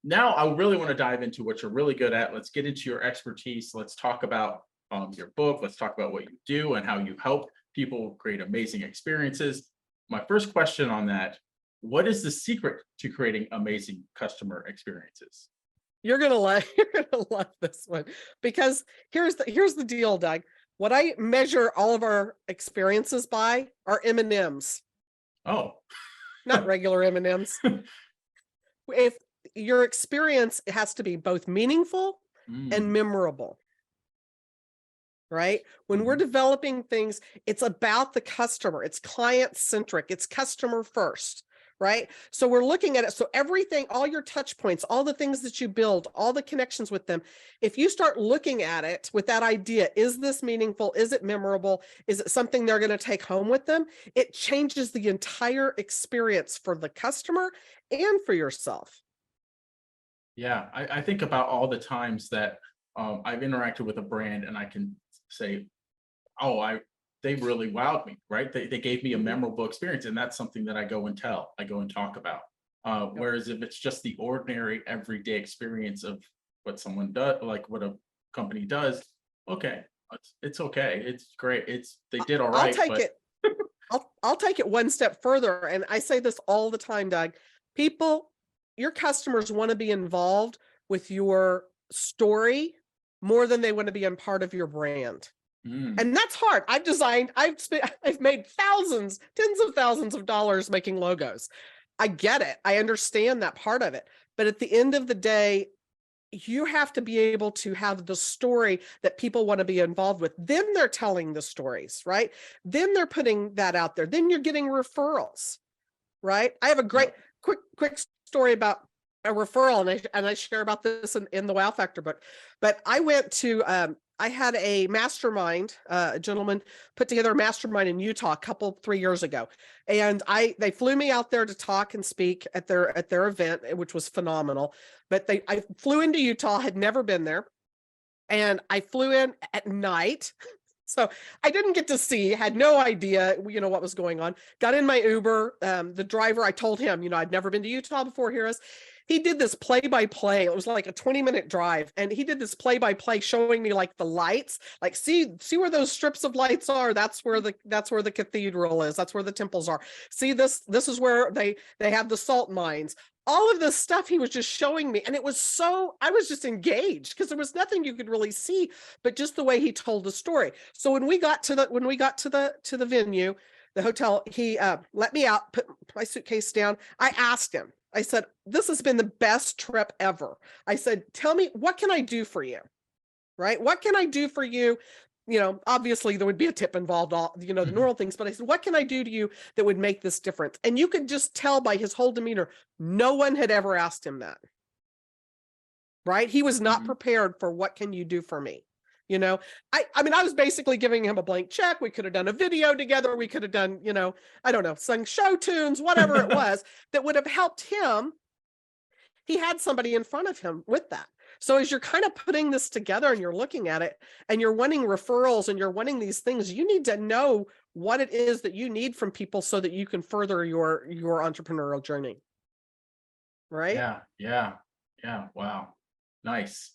now I really want to dive into what you're really good at. Let's get into your expertise. Let's talk about your book. Let's talk about what you do and how you help people create amazing experiences. My first question on that, what is the secret to creating amazing customer experiences? You're gonna love you're gonna love this one because here's the deal, Doug. What I measure all of our experiences by are M&Ms, Oh, not regular M&Ms. If your experience has to be both meaningful and mm, memorable, right? When we're mhm. developing things, it's about the customer. It's client centric. It's customer first, right? So we're looking at it. So everything, all your touch points, all the things that you build, all the connections with them, if you start looking at it with that idea, is this meaningful? Is it memorable? Is it something they're going to take home with them? It changes the entire experience for the customer and for yourself. Yeah, I think about all the times that I've interacted with a brand and I can say, oh, they really wowed me, right? They gave me a Mhm. memorable experience, and that's something that I go and talk about. Yep. Whereas if it's just the ordinary everyday experience of what someone does, like what a company does, okay, it's okay, it's great, they did all I'll right, take but it. I'll take it one step further, and I say this all the time, Doug. People, your customers want to be involved with your story more than they want to be a part of your brand. mm, And that's hard. I've made thousands, tens of thousands of dollars making logos. I get it. I understand that part of it. But at the end of the day, you have to be able to have the story that people want to be involved with. Then they're telling the stories, right? Then they're putting that out there. Then you're getting referrals, right? I have a great yep, quick story about a referral, and I share about this in the Wow Factor book. But I had a mastermind, a gentleman put together a mastermind in Utah a couple 3 years ago, and they flew me out there to talk and speak at their event, which was phenomenal. But I flew into Utah, had never been there, and I flew in at night. So I didn't get to see, had no idea, what was going on. Got in my Uber. The driver, I told him, I'd never been to Utah before. He did this play by play. It was like a 20-minute drive. And he did this play by play showing me like the lights, like, see where those strips of lights are. That's where the cathedral is. That's where the temples are. See, this is where they have the salt mines. All of this stuff he was just showing me. And I was just engaged because there was nothing you could really see, but just the way he told the story. So when we got to the venue, the hotel, he let me out, put my suitcase down. I asked him, I said, this has been the best trip ever. I said, tell me, what can I do for you? Right? What can I do for you? Obviously there would be a tip involved, all, the mhm, normal things, but I said, what can I do to you that would make this difference? And you could just tell by his whole demeanor, no one had ever asked him that. Right? He was not mhm. prepared for what can you do for me? I mean, I was basically giving him a blank check. We could have done a video together. We could have done, I don't know, sung show tunes, whatever it was that would have helped him. He had somebody in front of him with that. So as you're kind of putting this together and you're looking at it and you're wanting referrals and you're wanting these things, you need to know what it is that you need from people so that you can further your entrepreneurial journey. Right? Yeah, yeah, yeah. Wow, nice.